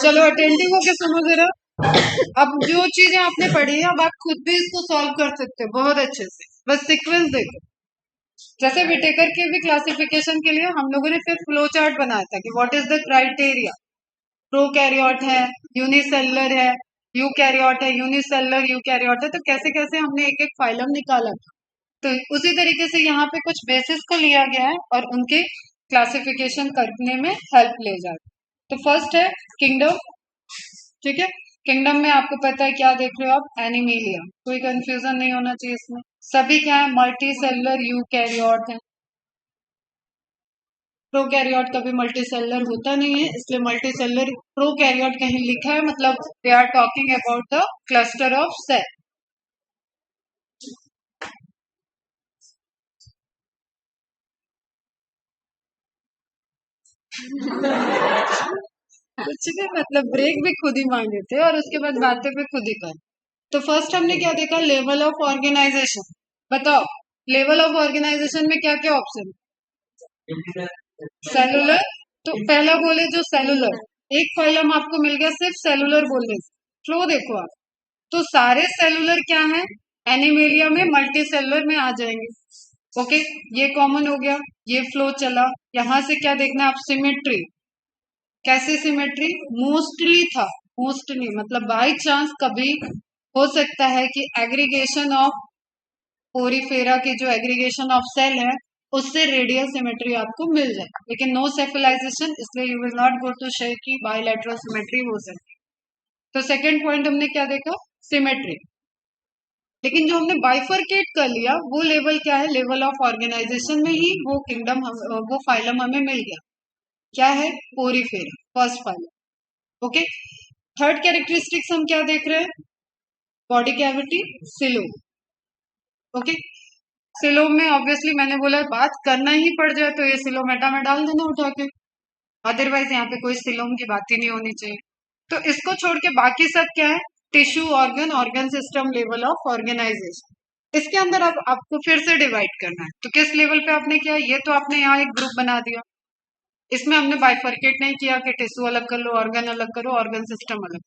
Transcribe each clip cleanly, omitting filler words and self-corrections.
चलो अटेंटिव होके सुनो जरा। अब जो चीजें आपने पढ़ी है अब आप खुद भी इसको सॉल्व कर सकते हो बहुत अच्छे से, बस सीक्वेंस देखो। जैसे विटेकर के भी क्लासिफिकेशन के लिए हम लोगों ने फिर फ्लो चार्ट बनाया था कि what is the criteria. Prokaryote है, यूनिसेलुलर है, यूकैरियोट है, यूनिसेलुलर यूकैरियोट है, तो कैसे कैसे हमने एक एक फाइलम निकाला था। तो उसी तरीके से यहाँ पे कुछ बेसिस को लिया गया है और उनके क्लासिफिकेशन करने में हेल्प ले जाए। तो फर्स्ट है किंगडम, ठीक है। किंगडम में आपको पता है क्या देख रहे हो आप, एनिमेलिया, कोई कंफ्यूजन नहीं होना चाहिए इसमें। सभी क्या है, मल्टी सेलुलर यूकैरियोट है। प्रोकैरियोट कभी मल्टी सेलुलर होता नहीं है, इसलिए मल्टी सेलुलर प्रोकैरियोट कहीं लिखा है मतलब they are talking about the cluster of cell. कुछ भी मतलब ब्रेक भी खुद ही मांगे थे और उसके बाद बातें भी खुद ही कर। तो फर्स्ट हमने क्या देखा, लेवल ऑफ ऑर्गेनाइजेशन। बताओ लेवल ऑफ ऑर्गेनाइजेशन में क्या क्या ऑप्शन, सेलुलर। तो पहला बोले जो सेलुलर, एक फाइलम आपको मिल गया सिर्फ सेलुलर बोलने से। फ्लो देखो आप, तो सारे सेलुलर क्या है, एनिमेलिया में मल्टी सेलुलर में आ जाएंगे। ओके, ये कॉमन हो गया, ये फ्लो चला। यहां से क्या देखना आप, सिमेट्री। कैसे सिमेट्री, मोस्टली था, मोस्टली मतलब बाई चांस कभी हो सकता है कि एग्रीगेशन ऑफ पोरीफेरा के जो एग्रीगेशन ऑफ सेल है उससे रेडियल सिमेट्री आपको मिल जाए, लेकिन नो सेफलाइजेशन, इसलिए you will not go to say कि बायलैटरल सिमेट्री हो सकती। तो सेकेंड पॉइंट हमने क्या देखा, सिमेट्री। लेकिन जो हमने बाइफरकेट कर लिया वो लेवल क्या है, लेवल ऑफ ऑर्गेनाइजेशन में ही वो किंगडम वो फाइलम हमें मिल गया, क्या है, Porifera, first phylum. Okay, third characteristics हम क्या देख रहे हैं, body cavity, coelom. Okay, coelom में ऑब्वियसली मैंने बोला बात करना ही पड़ जाए तो ये सिलोमेटा में डाल देना उठा के, अदरवाइज यहाँ पे कोई सिलोम की बात ही नहीं होनी चाहिए। तो इसको छोड़ के बाकी सब क्या है, tissue, organ, organ system, level of organization. इसके अंदर अब आपको फिर से डिवाइड करना है, तो किस लेवल पे आपने किया, ये तो आपने यहाँ एक ग्रुप बना दिया, इसमें हमने बाइफरकेट नहीं किया कि टिश्यू अलग कर लो, ऑर्गन अलग करो, ऑर्गन सिस्टम अलग।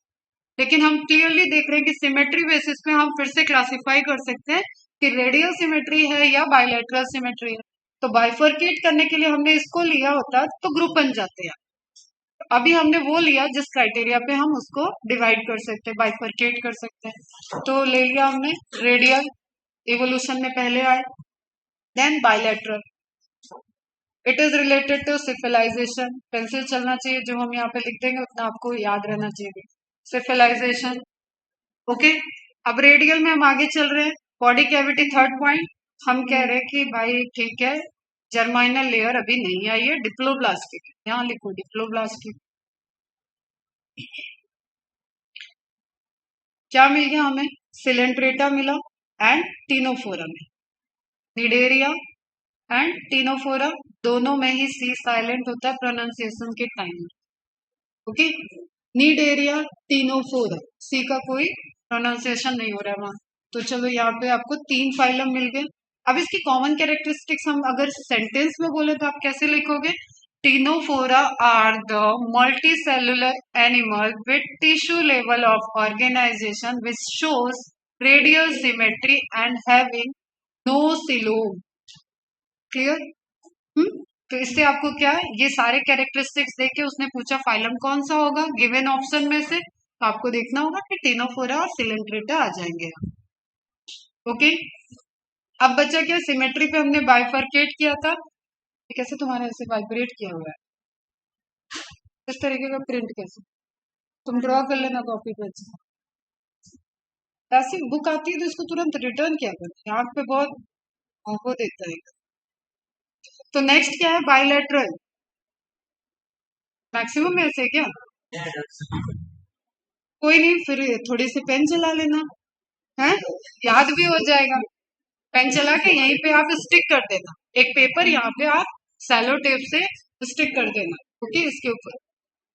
लेकिन हम क्लियरली देख रहे हैं कि सिमेट्री बेसिस पे हम फिर से क्लासिफाई कर सकते हैं कि रेडियल सिमेट्री है या बायलैटरल सिमेट्री है। तो बाइफरकेट करने के लिए हमने इसको लिया होता तो ग्रुप बन जाते हैं। अभी हमने वो लिया जिस क्राइटेरिया पे हम उसको डिवाइड कर सकते हैं, बाइफरकेट कर सकते हैं। तो ले लिया हमने रेडियल, इवोल्यूशन में पहले आए, then bilateral. It is related to cephalization, pencil चलना चाहिए, जो हम यहाँ पे लिख देंगे उतना आपको याद रहना चाहिए, सिफिलाइजेशन। ओके, अब रेडियल में हम आगे चल रहे हैं, बॉडी कैविटी थर्ड पॉइंट। हम कह रहे हैं कि भाई ठीक है, जर्माइनल लेयर अभी नहीं आई है, डिप्लोब्लास्टिक, यहाँ लिखो डिप्लोब्लास्टिक। क्या मिल गया हमें, सिलेंट्रेटा मिला एंड टीनोफोरा में, निडेरिया एंड टीनोफोरा, दोनों में ही सी साइलेंट होता है प्रोनाउंसिएशन के टाइम। ओके, निडेरिया, टीनोफोरा, सी का कोई प्रोनाउंसिएशन नहीं हो रहा है वहां। तो चलो यहाँ पे आपको तीन फाइलम मिल गए। अब इसकी कॉमन कैरेक्टरिस्टिक्स हम अगर सेंटेंस में बोले तो आप कैसे लिखोगे, Ctenophora are the multicellular animal with tissue level of organization which shows radial symmetry and having no coelom। Clear? तो इससे आपको क्या है, ये सारे कैरेक्टरिस्टिक्स देख के उसने पूछा फाइलम कौन सा होगा गिवन ऑप्शन में से, तो आपको देखना होगा कि टीनोफोरा और सिलेंट्रेटा आ जाएंगे। ओके, अब बचा क्या, सिमेट्री पे हमने बाइफरकेट किया था, कैसे तुम्हारे ऐसे वाइब्रेट किया हुआ है, इस तरीके का प्रिंट कैसे, तुम ड्रॉ कर लेना कॉपी पे। ऐसी बुक आती है तो इसको तुरंत रिटर्न किया करो, आंख पे बहुत वो देता है। तो नेक्स्ट क्या है, बायलैटरल, मैक्सिमम में से क्या, कोई नहीं, फिर थोड़ी सी पेन चला लेना है, याद भी हो जाएगा। पेन चला के यहीं पे आप स्टिक कर देना, एक पेपर यहाँ पे आप सैलो टेप से स्टिक कर देना, ओके, इसके ऊपर।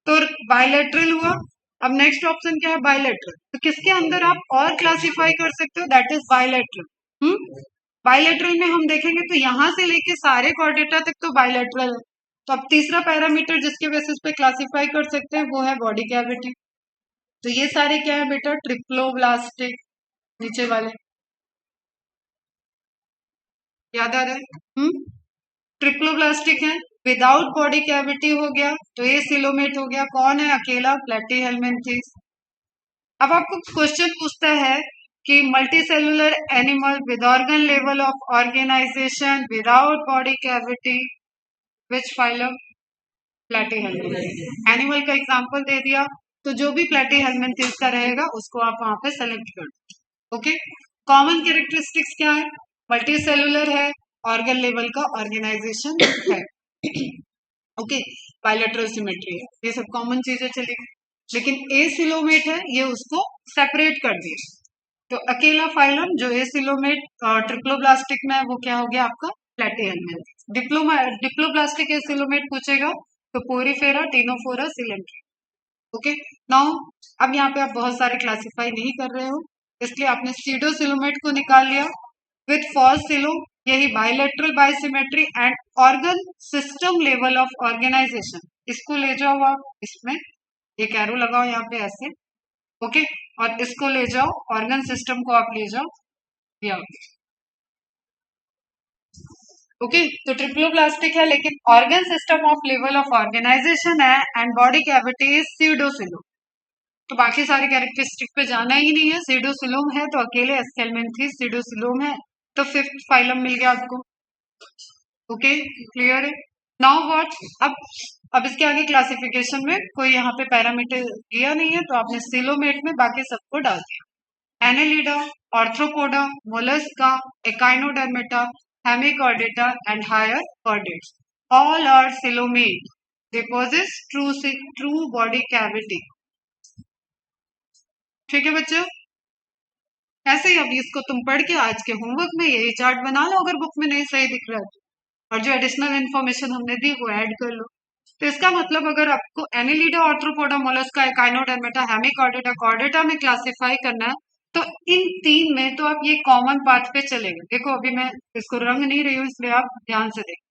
तो बायलैटरल हुआ। अब नेक्स्ट ऑप्शन क्या है, बायलैटरल, तो किसके अंदर आप और क्लासिफाई कर सकते हो, दैट इज बायलैटरल। बायलैटरल में हम देखेंगे तो यहां से लेके सारे कॉर्डेटा तक तो बायलैटरल है, तो अब तीसरा पैरामीटर जिसके बेसिस पे क्लासिफाई कर सकते हैं वो है बॉडी कैविटी। तो ये सारे क्या है बेटा, ट्रिप्लोब्लास्टिक, नीचे वाले याद आ रहा है? ट्रिप्लोब्लास्टिक है। विदाउट बॉडी कैविटी हो गया तो ये सिलोमेट हो गया, कौन है अकेला, प्लेटीहेल्मिन्थेस। अब आपको क्वेश्चन पूछता है कि multicellular animal with organ level of organization without body cavity, which phylum, Platyhelminthes. Animal का एग्जांपल दे दिया, तो जो भी प्लेटीहेल्मिन्थेस का रहेगा उसको आप वहां पे सेलेक्ट कर दो। ओके, कॉमन कैरेक्टरिस्टिक्स क्या है, मल्टी सेलुलर है, ऑर्गन लेवल का ऑर्गेनाइजेशन है, ओके, बायलैटरल सिमेट्री है, ये सब कॉमन चीजें चलेगी। लेकिन एसिलोमेट है, ये उसको सेपरेट कर दिया। तो अकेला फाइलम जो एसिलोमेट ट्रिप्लोब्लास्टिक में है वो क्या हो गया आपका, प्लेटीहेल्मिन्थेस। डिप्लोब्लास्टिक एसिलोमेट पूछेगा तो पोरीफेरा, टिनोफोरा, सिलेंट्री। ओके, नाउ अब यहाँ पे आप बहुत सारे क्लासिफाई नहीं कर रहे हो, इसलिए आपने सीडोसिलोमेट को निकाल लिया विथ फॉल्स सिलो, यही bilateral bisymmetry and organ system level of organisation. इसको ले जाओ आप, इसमें एक एरो लगाओ यहाँ पे ऐसे, ओके, और इसको ले जाओ, ऑर्गन सिस्टम को आप ले जाओ यहाँ, ओके। तो ट्रिप्लोब्लास्टिक है लेकिन organ system of level of organization है and body cavity is pseudocoelom. तो बाकी सारे कैरेक्टरिस्टिक पे जाना ही नहीं है, सीडोसिलोम है तो अकेले एस्केलमेंथीज सीडोसिलोम है, तो फिफ्थ फाइलम मिल गया आपको। ओके, क्लियर है? नाउ व्हाट, अब इसके आगे क्लासिफिकेशन में कोई यहाँ पे पैरामीटर दिया नहीं है, तो आपने सिलोमेट में बाकी सबको डाल दिया। Annelida, Arthropoda, Mollusca, Echinodermata, Hemichordata and higher chordates all are coelomate, they possess true body cavity. ठीक है बच्चों, ऐसे ही अभी इसको तुम पढ़ के आज के होमवर्क में यही चार्ट बना लो, अगर बुक में नहीं सही दिख रहा है तो, और जो एडिशनल इन्फॉर्मेशन हमने दी वो ऐड कर लो। तो इसका मतलब अगर आपको Annelida, Arthropoda, Mollusca, Echinodermata, Hemichordata, Chordata में क्लासिफाई करना है तो इन तीन में तो आप ये कॉमन पार्ट पे चलेंगे। देखो अभी मैं इसको रंग नहीं रही हूँ इसलिए आप ध्यान से देखो,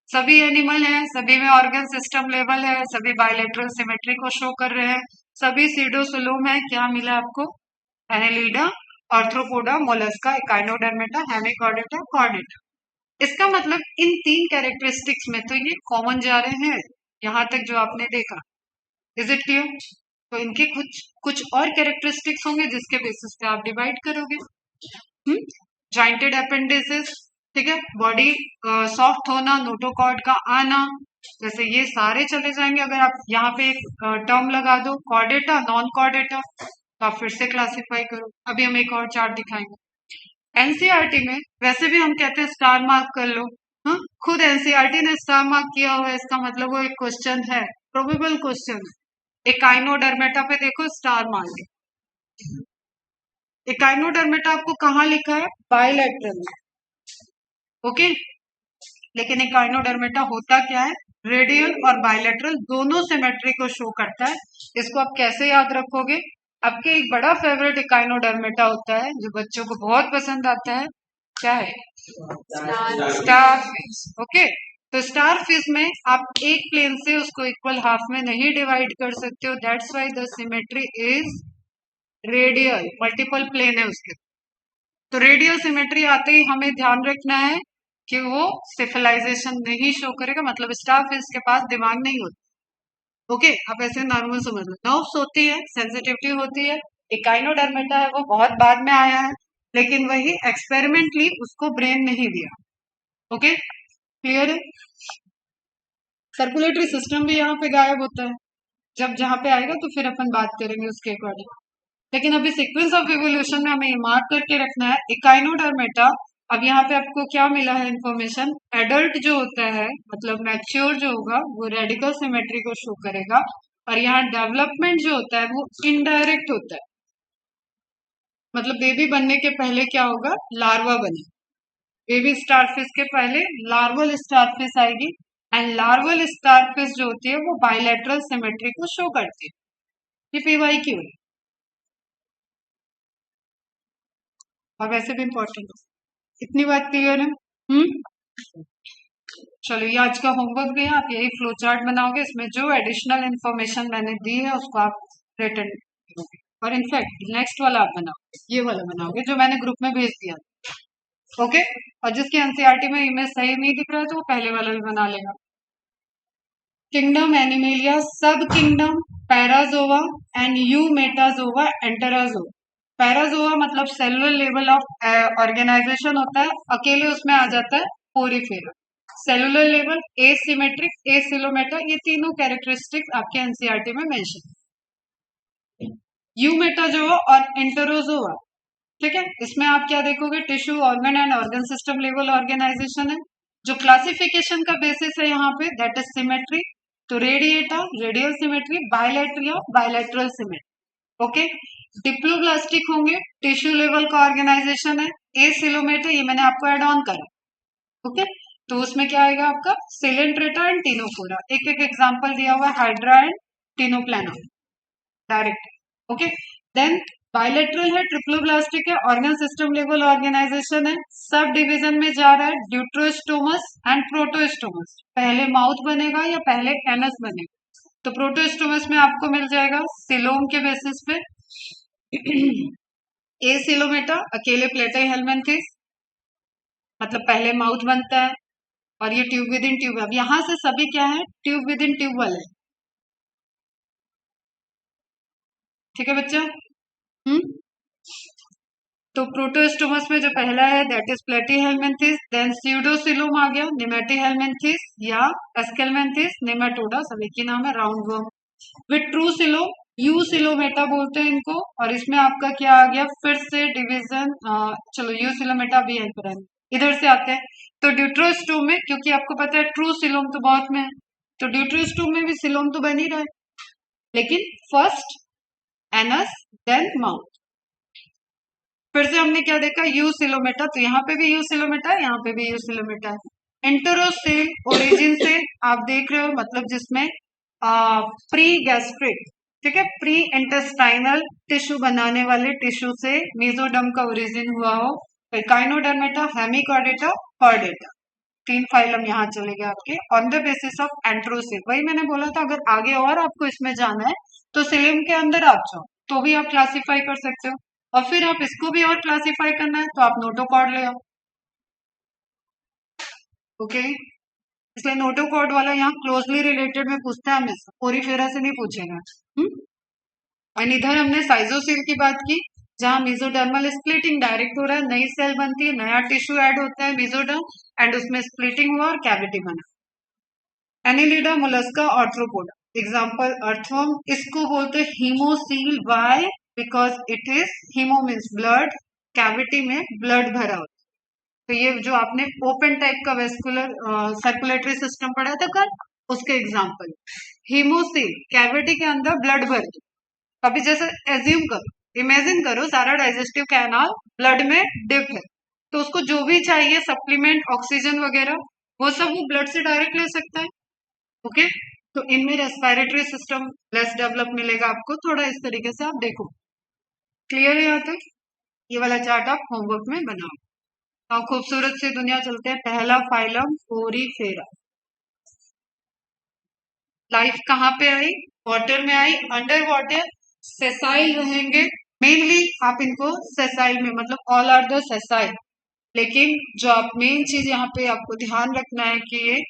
सभी एनिमल है, सभी में ऑर्गन सिस्टम लेवल है, सभी बायलैटरल सिमेट्री को शो कर रहे हैं, सभी सीडोसुलोम है। क्या मिला आपको, Annelida, Arthropoda, Mollusca, Echinodermata, Hemichordata, Chordata. इसका मतलब इन तीन कैरेक्टरिस्टिक्स में तो ये कॉमन जा रहे हैं, यहां तक जो आपने देखा। Is it clear? तो इनके कुछ कुछ और कैरेक्टरिस्टिक्स होंगे जिसके बेसिस पे आप डिवाइड करोगे। जॉइंटेड अपेंडिसेस, ठीक है, बॉडी सॉफ्ट होना, नोटोकॉर्ड का आना, जैसे ये सारे चले जाएंगे। अगर आप यहाँ पे एक टर्म लगा दो कॉर्डेटा, नॉन कॉर्डेटा, तो आप फिर से क्लासिफाई करो। अभी हम एक और चार्ट दिखाएंगे। एनसीईआरटी में वैसे भी हम कहते हैं स्टार मार्क कर लो, हाँ, खुद एनसीईआरटी ने स्टार मार्क किया हुआ है, इसका मतलब वो एक क्वेश्चन है, प्रोबेबल क्वेश्चन है। एकाइनोडर्मेटा पे देखो स्टार मार्क, एकाइनोडर्मेटा आपको कहाँ लिखा है, बायलैटरल में, ओके। लेकिन एकाइनोडर्मेटा होता क्या है, रेडियल और बायलैटरल दोनों सिमेट्री को शो करता है। इसको आप कैसे याद रखोगे, आपके एक बड़ा फेवरेट एकाइनोडर्मेटा होता है जो बच्चों को बहुत पसंद आता है, क्या है, स्टार फिश, ओके। तो स्टार फिश में आप एक प्लेन से उसको इक्वल हाफ में नहीं डिवाइड कर सकते हो, that's why the symmetry is radial, multiple plane है उसके। तो रेडियल सिमेट्री आते ही हमें ध्यान रखना है कि वो सिफिलाइजेशन नहीं शो करेगा, मतलब स्टार फिश के पास दिमाग नहीं होता, ओके। आप ऐसे नॉर्मल समझ लो, नर्व्स होती है, सेंसिटिविटी होती है। एकाइनोडर्मेटा है वो बहुत बाद में आया है, लेकिन वही एक्सपेरिमेंटली उसको ब्रेन नहीं दिया, ओके, क्लियर है। सर्कुलेटरी सिस्टम भी यहाँ पे गायब होता है, जब जहाँ पे आएगा तो फिर अपन बात करेंगे उसके अकॉर्डिंग। लेकिन अभी सीक्वेंस ऑफ इवोल्यूशन में हमें ये मार्क करके रखना है, एकाइनोडर्मेटा। अब यहाँ पे आपको क्या मिला है इन्फॉर्मेशन, एडल्ट जो होता है मतलब मैच्योर जो होगा वो रेडिकल सिमेट्री को शो करेगा, और यहाँ डेवलपमेंट जो होता है वो इनडायरेक्ट होता है, मतलब बेबी बनने के पहले क्या होगा, लार्वा बने, बेबी स्टारफिश के पहले लार्वल स्टारफिश आएगी, एंड लार्वल स्टारफिश जो होती है वो बायलैटरल सिमेट्री को शो करती है। ये पीवाई क्यों है, और वैसे भी इंपॉर्टेंट है। इतनी बात क्लियर है? चलो ये आज का होमवर्क भी है, आप यही फ्लो चार्ट बनाओगे, इसमें जो एडिशनल इन्फॉर्मेशन मैंने दी है उसको आप रिटर्न करोगे। और इनफैक्ट नेक्स्ट वाला आप बनाओगे, ये वाला बनाओगे जो मैंने ग्रुप में भेज दिया। ओके, और जिसकी एनसीईआरटी में इमेज सही नहीं दिख रहा है तो वो पहले वाला भी बना लेगा। Kingdom Animalia, sub kingdom, Parazoa and Eumetazoa, Enterozoa. Parazoa मतलब सेलुलर लेवल ऑफ ऑर्गेनाइजेशन होता है, अकेले उसमें आ जाता है Porifera. Cellular level, asymmetric, Acoelomata, ये तीनों कैरेक्टरिस्टिक्स आपके एनसीईआरटी में मेंशन। यूमेटाजोआ और एंटेरोजोआ, ठीक है, इसमें आप क्या देखोगे, tissue, organ and organ system level organisation है। जो क्लासिफिकेशन का बेसिस है यहाँ पे दैट इज सिमेट्री, तो Radiata, radial symmetry, Bilateria, bilateral symmetry. Okay, diploblastic होंगे, टिश्यू लेवल का ऑर्गेनाइजेशन है। एसिलोमेटा, ये मैंने आपको एड ऑन करा। ओके, तो उसमें क्या आएगा आपका, सिलेंट्रेटा एंड टिनोफोरा। एक एक एग्जांपल दिया हुआ है, Hydra and Ctenoplana direct. Okay, then bilateral है, ट्रिप्लोब्लास्टिक है, ऑर्गन सिस्टम लेवल ऑर्गेनाइजेशन है। सब डिवीजन में जा रहा है, ड्यूट्रोस्टोमस एंड प्रोटोस्टोमस। पहले माउथ बनेगा या पहले एनस बनेगा, तो प्रोटोस्टोमस में आपको मिल जाएगा सिलोम के बेसिस पे। एसिलोमेटा अकेले प्लेटी हेलमिंथेस, मतलब पहले माउथ बनता है, और ये ट्यूब विद इन ट्यूब। अब यहां से सभी क्या है, ट्यूब विद इन ट्यूब वाले, ठीक है बच्चा। तो प्रोटोस्टोमस में जो पहला है that is Platyhelminthes, then pseudocoelom आ गया, निमेटीहेलमिन्थेस या एस्केलमिन्थेस, नेमाटोडा, सभी की नाम है, राउंड वर्म। विट्रूसिलोम, यूसिलोमेटा बोलते हैं इनको, और इसमें आपका क्या आ गया, फिर से डिवीजन, चलो यूसिलोमेटा भी यहीं पर है, इधर से आते हैं। तो ड्यूट्रोस्टोम में, क्योंकि आपको पता है ट्रू सिलोम तो बहुत में है, तो ड्यूट्रोस्टोम में भी सिलोम तो बन ही रहा है, लेकिन फर्स्ट एनस देन माउथ। फिर से हमने क्या देखा, यूसिलोमेटा, तो यहाँ पे भी यूसिलोमेटा है, यहाँ पे भी यूसिलोमेटा है। एंटेरोसेल ओरिजिन से आप देख रहे हो, मतलब जिसमें प्री गैस्ट्रिक, ठीक है, प्री इंटेस्टाइनल टिश्यू बनाने वाले टिश्यू से मेसोडर्म का ओरिजिन हुआ हो। काइनोडर्मेटा, हेमिकॉर्डेटा, कॉर्डेटा, 3 फाइलम यहाँ चलेगा आपके ऑन द बेसिस ऑफ एंट्रोसेल। वही मैंने बोला था, अगर आगे और आपको इसमें जाना है तो सिलिम के अंदर आप जाओ तो भी आप क्लासिफाई कर सकते हो, और फिर आप इसको भी और क्लासिफाई करना है तो आप नोटोकॉर्ड ले आओ। ओके, इसलिए नोटोकॉर्ड वाला यहाँ क्लोजली रिलेटेड में पूछता है, हमें पोरीफेरा से नहीं पूछेगा। और इधर हमने साइजोसेल की बात की, जहां मेसोडर्मल स्प्लिटिंग डायरेक्ट हो रहा है, नई सेल बनती है, नया टिश्यू ऐड होता है मेसोडर्म, एंड उसमें स्प्लिटिंग हुआ और कैविटी बना। Annelida, Mollusca, Arthropoda, example earthworm, इसको बोलते हैं haemocoel. Why, because it is, haemo means blood, cavity में ब्लड भरा होता है। तो ये जो आपने ओपन टाइप का वेस्कुलर सर्कुलेटरी सिस्टम पढ़ा था कल, उसके एग्जाम्पल। हीमोसील, कैविटी के अंदर ब्लड भर के, अभी जैसे एज्यूम करो, इमेजिन करो सारा डाइजेस्टिव कैनाल ब्लड में डिप है, तो उसको जो भी चाहिए सप्लीमेंट, ऑक्सीजन वगैरह, वो सब वो ब्लड से डायरेक्ट ले सकता है। ओके, तो इनमें रेस्पिरेटरी सिस्टम लेस डेवलप मिलेगा आपको, थोड़ा इस तरीके से आप देखो। क्लियर है यहाँ तक? ये वाला चार्ट आप होमवर्क में बनाओ। और खूबसूरत सी दुनिया चलते हैं। पहला फाइलम पोरीफेरा। लाइफ कहाँ पे आई? वाटर में आई, अंडर वाटर सेसाइल रहेंगे मेनली। आप इनको सेसाइल में, मतलब ऑल आर द सेसाइल, लेकिन जो आप मेन चीज यहाँ पे आपको ध्यान रखना है कि ये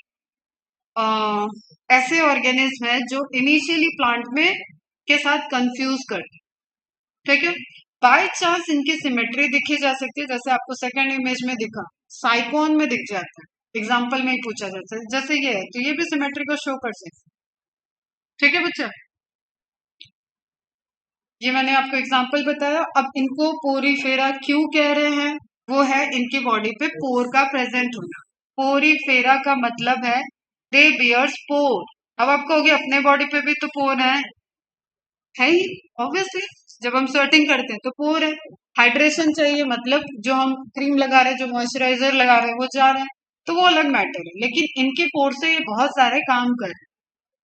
ऐसे ऑर्गेनिज्म है जो इनिशियली प्लांट में के साथ कंफ्यूज करते, ठीक है। बाय चांस इनकी सिमेट्री दिखी जा सकती है, जैसे आपको सेकंड इमेज में दिखा, साइकोन में दिख जाता है, एग्जांपल में ही पूछा जाता है, जैसे ये है तो ये भी सिमेट्री को शो कर सकते, ठीक है बच्चा। ये मैंने आपको एग्जांपल बताया। अब इनको पोरीफेरा क्यों कह रहे हैं, वो है इनकी बॉडी पे पोर का प्रेजेंट होना। पोरीफेरा का मतलब है दे बियर्स पोर। अब आप कहोगे अपने बॉडी पे भी तो पोर है ही, ऑब्वियसली जब हम स्वेटिंग करते हैं तो पोर है। हाइड्रेशन चाहिए, मतलब जो हम क्रीम लगा रहे हैं, जो मॉइस्चराइजर लगा रहे हैं वो जा रहा है, तो वो अलग मैटर है, लेकिन इनके पोर से ये बहुत सारे काम कर रहे हैं,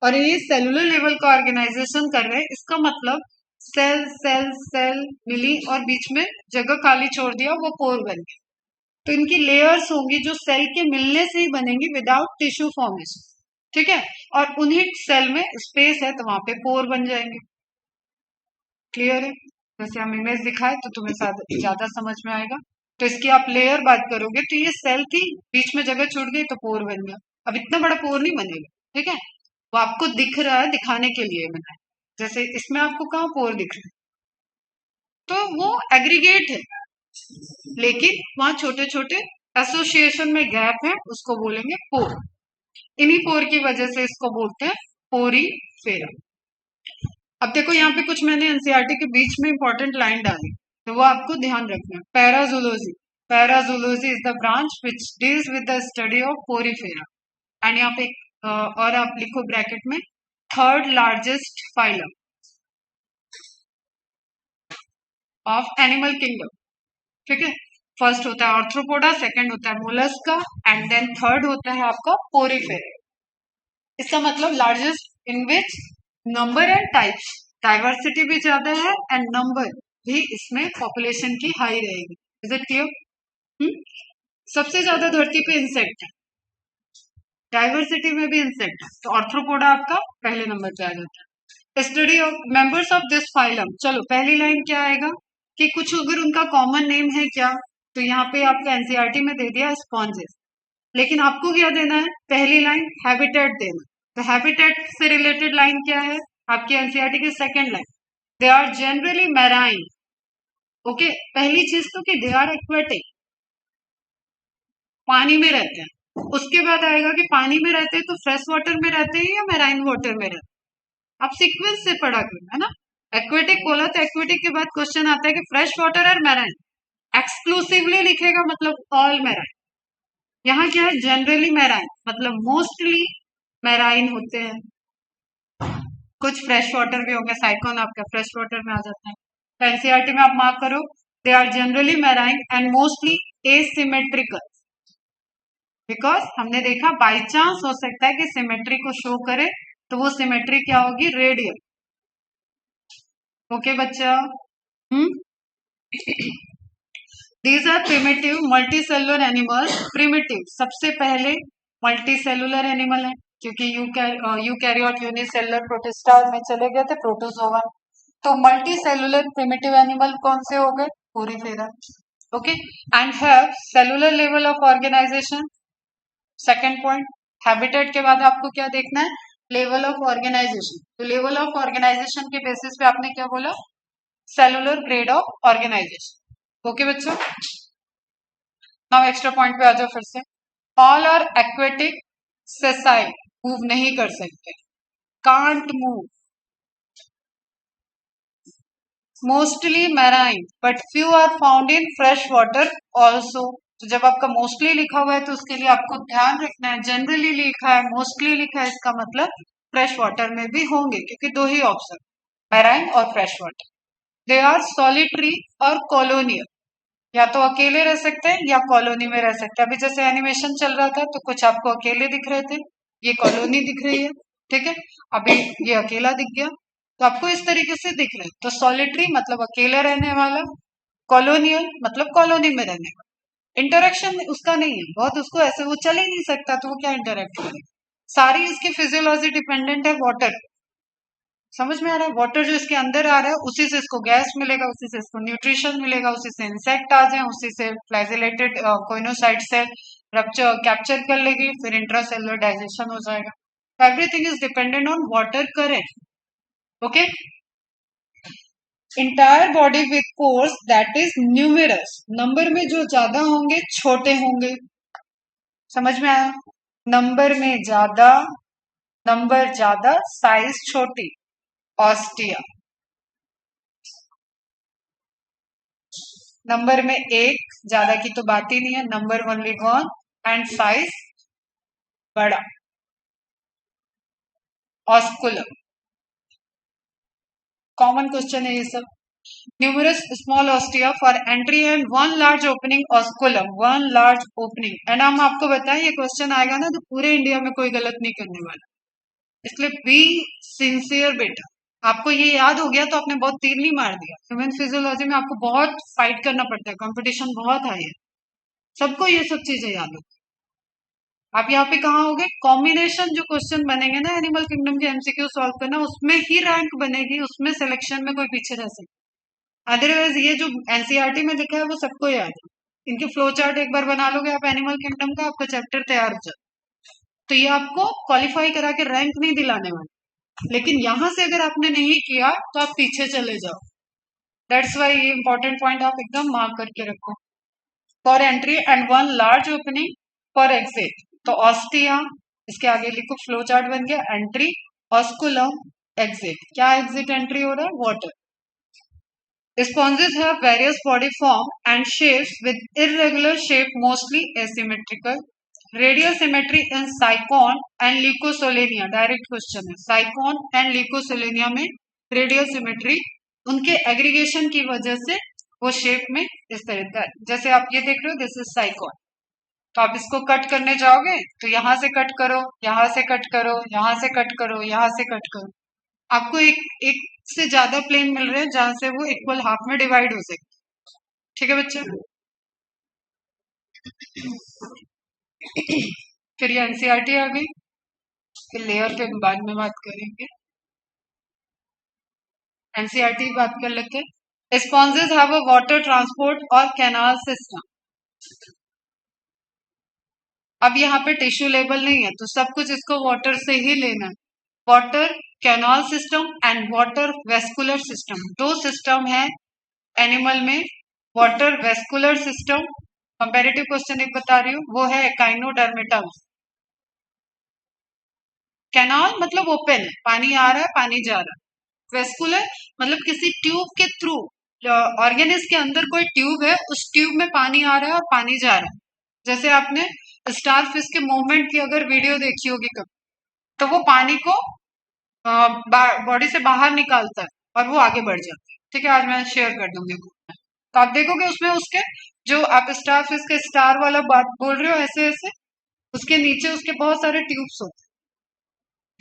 और ये सेलुलर लेवल का ऑर्गेनाइजेशन कर रहे हैं। इसका मतलब सेल सेल सेल मिली और बीच में जगह खाली छोड़ दिया, वो पोर बन गया। तो इनकी लेयर्स होंगी जो सेल के मिलने से ही बनेंगी विदाउट टिश्यू फॉर्मेशन, ठीक है। और उन्हीं सेल में स्पेस है तो वहां पे पोर बन जाएंगे। क्लियर है? जैसे हम इमेज दिखाए तो तुम्हें ज्यादा समझ में आएगा। तो इसकी आप लेयर बात करोगे तो ये सेल थी, बीच में जगह छूट गई तो पोर बन गया। अब इतना बड़ा पोर नहीं बनेगा, ठीक है। वो आपको दिख रहा है, दिखाने के लिए बनाया। जैसे इसमें आपको कहाँ पोर दिख रहा है, तो वो एग्रीगेट है, लेकिन वहां छोटे छोटे एसोसिएशन में गैप है, उसको बोलेंगे पोर। इन्हीं पोर की वजह से इसको बोलते हैं पोरीफेरा। अब देखो यहाँ पे कुछ मैंने एनसीईआरटी के बीच में इंपॉर्टेंट लाइन डाली, तो वो आपको ध्यान रखना है। Parazoology, parazoology is the branch which deals with the study of Porifera. And यहाँ पे और आप लिखो ब्रैकेट में, third largest phylum of animal kingdom, ठीक है। फर्स्ट होता है ऑर्थ्रोपोडा, सेकंड होता है मोलस्का, एंड देन थर्ड होता है आपका पोरीफेरा। इसका मतलब largest in which number and types, diversity भी ज्यादा है एंड नंबर भी इसमें पॉपुलेशन की हाई रहेगी। Is it clear? सबसे ज्यादा धरती पे इंसेक्ट है, डाइवर्सिटी में भी इंसेक्ट है, तो ऑर्थ्रोपोडा आपका पहले नंबर पे आ जाता है। Study of members of this phylum, चलो पहली लाइन क्या आएगा कि कुछ अगर उनका कॉमन नेम है क्या, तो यहाँ पे आपका एनसीईआरटी में दे दिया स्पॉन्जेस, लेकिन आपको क्या देना है, पहली लाइन हैबिटेट देना। तो हैबिटेट से रिलेटेड लाइन क्या है आपकी एनसीईआरटी की second line, they are generally marine. Okay, पहली चीज तो कि दे आर एक्वेटिक, पानी में रहते हैं। उसके बाद आएगा कि पानी में रहते हैं तो फ्रेश वाटर में रहते हैं या मैराइन वाटर में रहते हैं। आप सीक्वेंस से पढ़ा करो, है ना। एक्वेटिक बोला तो एक्वेटिक के बाद क्वेश्चन आता है कि फ्रेश वाटर और मैराइन, एक्सक्लूसिवली लिखेगा मतलब ऑल मैराइन। यहाँ क्या है, जनरली मैराइन मतलब मोस्टली मैराइन होते हैं, कुछ फ्रेश वाटर भी होंगे, साइक्लोन आपका फ्रेश वाटर में आ जाता है। तो एनसीईआरटी में आप मार्क करो, they are generally marine and mostly asymmetrical, because हमने देखा बाई चांस हो सकता है कि सिमेट्री को शो करे, तो वो सिमेट्री क्या होगी, रेडियल। ओके बच्चा, these are primitive multicellular animals. Primitive सबसे पहले मल्टीसेलुलर एनिमल है, क्योंकि यूकैरियोट यूनिसेलुलर प्रोटिस्टा में चले गए थे प्रोटोजोआ, तो मल्टीसेलुलर प्रिमिटिव एनिमल कौन से हो गए, Porifera. Okay, and have cellular level of organization. Second point, habitat के बाद आपको क्या देखना है, लेवल ऑफ ऑर्गेनाइजेशन। तो लेवल ऑफ ऑर्गेनाइजेशन के बेसिस पे आपने क्या बोला, cellular grade of organization. Okay बच्चों, नाउ एक्स्ट्रा पॉइंट पे आ जाओ फिर से। All are aquatic sessile, move नहीं कर सकते, can't move. Mostly marine but few are found in fresh water also. तो जब आपका मोस्टली लिखा हुआ है तो उसके लिए आपको ध्यान रखना है, जनरली लिखा है, मोस्टली लिखा है, इसका मतलब फ्रेश वाटर में भी होंगे, क्योंकि दो ही ऑप्शन, मैराइन और fresh water. They are solitary और कॉलोनियल, या तो अकेले रह सकते हैं या कॉलोनी में रह सकते हैं। अभी जैसे एनिमेशन चल रहा था तो कुछ आपको अकेले दिख रहे थे, ये कॉलोनी दिख रही है, ठीक है। अभी ये अकेला दिख गया, तो आपको इस तरीके से दिख रहे हैं। तो सॉलिटरी मतलब अकेले रहने वाला, कॉलोनियल मतलब कॉलोनी में रहने वाला। इंटरेक्शन उसका नहीं है बहुत, उसको ऐसे वो चल ही नहीं सकता, तो वो क्या इंटरेक्ट करेगा। सारी इसकी फिजियोलॉजी डिपेंडेंट है वाटर, समझ में आ रहा है। वाटर जो इसके अंदर आ रहा है उसी से इसको गैस मिलेगा, उसी से इसको न्यूट्रिशन मिलेगा, उसी से इंसेक्ट आ जाए, उसी से flagellated choanocyte cell rupture capture कर लेगी, फिर इंट्रासेलुलर डाइजेशन हो जाएगा। Everything is dependent on water current. Okay, entire body with pores that is numerous, number में जो ज्यादा होंगे छोटे होंगे, समझ में आया। नंबर में ज्यादा, नंबर ज्यादा, साइज छोटी, ऑस्टिया। नंबर में एक, ज्यादा की तो बात ही नहीं है, number only one, and size बड़ा, ऑस्कुलम। कॉमन क्वेश्चन है ये सब। Numerous small ostia for entry and one large opening, osculum one large opening. And हम आपको बताएं ये क्वेश्चन आएगा ना तो पूरे इंडिया में कोई गलत नहीं करने वाला, इसलिए बी सिंसियर बेटा। आपको ये याद हो गया तो आपने बहुत तीर नहीं मार दिया। ह्यूमन फिजियोलॉजी में आपको बहुत फाइट करना पड़ता है, कंपटीशन बहुत हाई है। सबको ये सब चीजें याद हो। आप यहाँ पे कहाँ होगे, कॉम्बिनेशन जो क्वेश्चन बनेंगे ना एनिमल किंगडम के एमसीक्यू सॉल्व करना, उसमें ही रैंक बनेगी, उसमें सिलेक्शन में कोई पीछे रह सकता। अदरवाइज ये जो एनसीईआरटी में लिखा है वो सबको याद है। इनके फ्लो चार्ट एक बार बना लोगे आप एनिमल किंगडम का, आपका चैप्टर तैयार हो जाए। तो ये आपको क्वालिफाई करा के रैंक नहीं दिलाने वाले, लेकिन यहां से अगर आपने नहीं किया तो आप पीछे चले जाओ। दैट्स वाई ये इंपॉर्टेंट पॉइंट आप एकदम मार्क करके रखो। For entry and one large opening for exit, तो ऑस्टिया, इसके आगे लिखो फ्लो चार्ट बन गया, एंट्री, ऑस्कुलम, एग्जिट। क्या एग्जिट एंट्री हो रहा है, water. Sponges have various body form and shapes with irregular shape, mostly asymmetrical. Radial symmetry in Sycon and Leucosolenia. Direct question है, Sycon and Leucosolenia में radial symmetry, उनके aggregation की वजह से वो शेप में इस तरह का, जैसे आप ये देख रहे हो, दिस इज साइकॉन। तो आप इसको कट करने जाओगे तो यहां से कट करो, यहां से कट करो, यहां से कट करो, यहां से कट करो, आपको एक से ज्यादा प्लेन मिल रहे हैं जहां से वो इक्वल हाफ में डिवाइड हो सके। ठीक है बच्चे। फिर ये एनसीईआरटी आ गई, फिर लेयर पे बाद में बात करेंगे, एनसीईआरटी बात कर लेते हैं। Sponges have a water transport और कैनाल सिस्टम। अब यहाँ पे टिश्यू लेवल नहीं है तो सब कुछ इसको वाटर से ही लेना है। Water canal system and water vascular system, दो सिस्टम है एनिमल में। Water vascular system, comparative question एक बता रही हूँ, वो है एकाइनोडर्मेटम। कैनाल मतलब ओपन है, पानी आ रहा है, पानी जा रहा है। वेस्कुलर मतलब किसी ट्यूब के थ्रू, ऑर्गेनिज के अंदर कोई ट्यूब है, उस ट्यूब में पानी आ रहा है और पानी जा रहा है। जैसे आपने स्टार फिश के मूवमेंट की अगर वीडियो देखी होगी कभी, तो वो पानी को बॉडी से बाहर निकालता है और वो आगे बढ़ जाता है। ठीक है, आज मैं शेयर कर दूंगी। तो आप देखोगे उसमें उसके जो आप स्टार फिश के स्टार वाला बात बोल रहे हो, ऐसे ऐसे उसके नीचे उसके बहुत सारे ट्यूब्स होते हैं।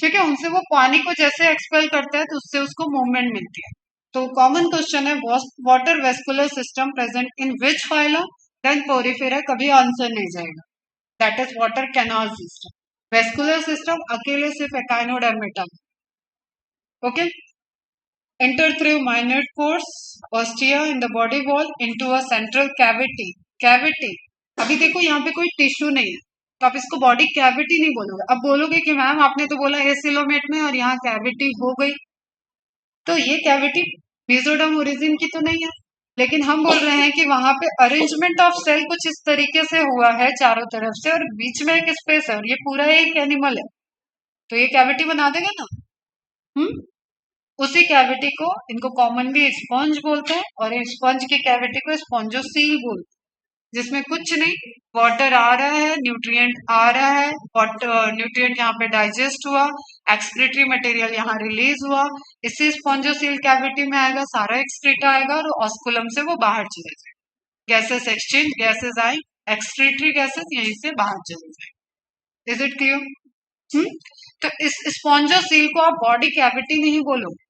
ठीक है, उनसे वो पानी को जैसे एक्सपेल करता है तो उससे उसको मूवमेंट मिलती है। तो कॉमन क्वेश्चन है, water vascular system present in which phylum, then Porifera, कभी आंसर नहीं जाएगा। That is water canal system. Vascular system अकेले सिर्फ Echinodermata. Okay, enter through minute pores ostia in the body wall into a central cavity। अभी देखो यहाँ पे कोई टिश्यू नहीं है तो आप इसको बॉडी कैविटी नहीं बोलोगे। अब बोलोगे कि मैम आपने तो बोला एसिलोमेट में और यहाँ कैविटी हो गई, तो ये कैविटी मेसोडर्म ओरिजिन की तो नहीं है, लेकिन हम बोल रहे हैं कि वहां पे अरेंजमेंट ऑफ सेल कुछ इस तरीके से हुआ है चारों तरफ से, और बीच में एक स्पेस है, और ये पूरा एक एनिमल है, तो ये कैविटी बना देगा ना। उसी कैविटी को इनको कॉमनली स्पंज बोलते हैं, और इस स्पंज की कैविटी को स्पॉन्जोसील बोलते हैं, जिसमें कुछ नहीं, वाटर आ रहा है, न्यूट्रिएंट आ रहा है, वाटर न्यूट्रिएंट यहाँ पे डाइजेस्ट हुआ, एक्सक्रीटरी मटेरियल यहाँ रिलीज हुआ, इसी स्पॉन्जोसील कैविटी में आएगा, सारा एक्सक्रीटा आएगा और ऑस्कुलम से वो बाहर चले जाए। गैसेस एक्सचेंज, गैसेस आई, एक्सक्रीटरी गैसेस यहीं से बाहर चले जाए। Is it clear? तो इस स्पॉन्जोसील को आप बॉडी कैविटी नहीं बोलोगे,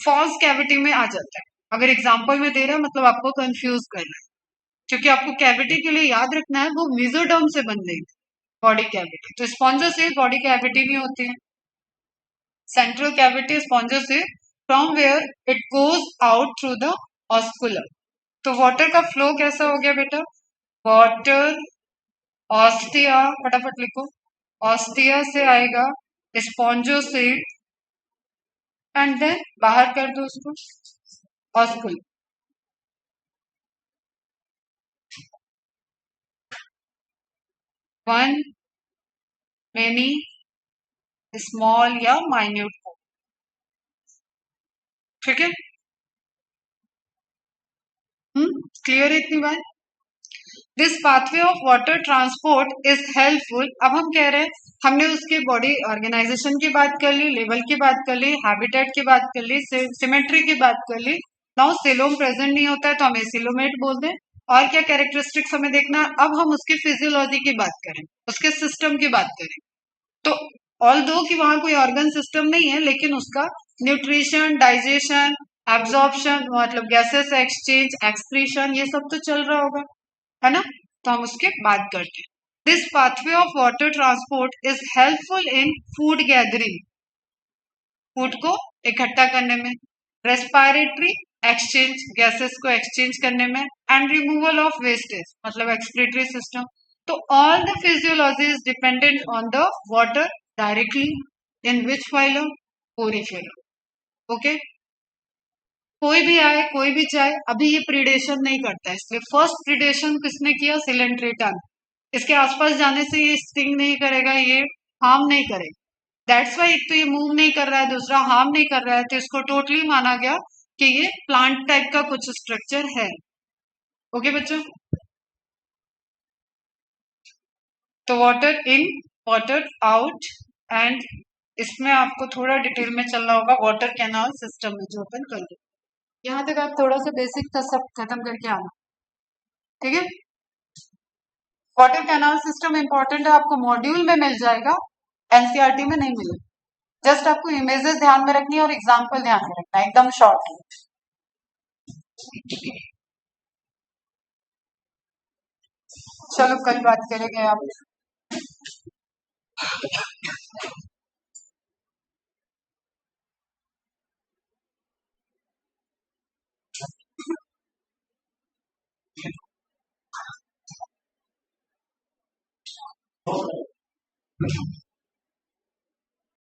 फॉल्स कैविटी में आ जाता है। अगर एग्जाम्पल में दे रहा है मतलब आपको कंफ्यूज करना है, क्योंकि आपको कैविटी के लिए याद रखना है वो मेसोडर्म से बन रही है बॉडी कैविटी। तो स्पॉन्जोसील बॉडी कैविटी भी होती है। Central cavity spongocoel, from where it goes out through the osculum. तो वाटर का फ्लो कैसा हो गया बेटा, वाटर ऑस्टिया, फटाफट लिखो, ऑस्टिया से आएगा स्पॉन्जोसील एंड देन बाहर कर दो उसको, ऑस्कुलम। वन, मेनी, स्मॉल या माइन्यूट हो। ठीक है, क्लियर है इतनी बात? This pathway of water transport is helpful. अब हम कह रहे हैं, हमने उसके बॉडी ऑर्गेनाइजेशन की बात कर ली, लेवल की बात कर ली, हैबिटेट की बात कर ली, सिमेट्री की बात कर ली। नाउ सिलोम प्रेजेंट नहीं होता है तो हम एसिलोमेट बोलते हैं। और क्या कैरेक्टरिस्टिक्स हमें देखना है, अब हम उसकी फिजियोलॉजी की बात करें, उसके सिस्टम की बात करें। तो ऑल दो कि वहां कोई ऑर्गन सिस्टम नहीं है, लेकिन उसका न्यूट्रिशन, डाइजेशन, एब्जॉर्प्शन मतलब गैसेस एक्सचेंज, एक्सक्रीशन, ये सब तो चल रहा होगा, है ना। तो हम उसके बात करते हैं। This pathway of water transport is helpful in food gathering, food को इकट्ठा करने में, रेस्पिरेटरी एक्सचेंज, गैसेस को एक्सचेंज करने में, एंड रिमूवल ऑफ वेस्टेज मतलब एक्सक्रीटरी सिस्टम। तो all the physiology is dependent on the water directly in which phylum, Porifera. Okay, कोई भी आए कोई भी जाए, अभी ये प्रीडेशन नहीं करता है, इसलिए फर्स्ट प्रीडेशन किसने किया, सिलेंट्रेटा ने। इसके आसपास जाने से ये स्टिंग नहीं करेगा, ये हार्म नहीं करेगा। दैट्स वाई एक तो ये मूव नहीं कर रहा है, दूसरा हार्म नहीं कर रहा है, तो इसको टोटली माना गया कि ये प्लांट टाइप का कुछ स्ट्रक्चर है। ओके बच्चों, तो water in, water out, and इसमें आपको थोड़ा डिटेल में चलना होगा वाटर कैनाल सिस्टम में जो अपन कर रहे। यहाँ तक आप थोड़ा सा बेसिक का सब खत्म करके आना, ठीक है। वाटर कैनाल सिस्टम इंपॉर्टेंट है, आपको मॉड्यूल में मिल जाएगा, एनसीईआरटी में नहीं मिलेगा। जस्ट आपको इमेजेस ध्यान में रखनी है और एग्जाम्पल ध्यान में रखना है, एकदम शॉर्ट। चलो कल बात करेंगे आप।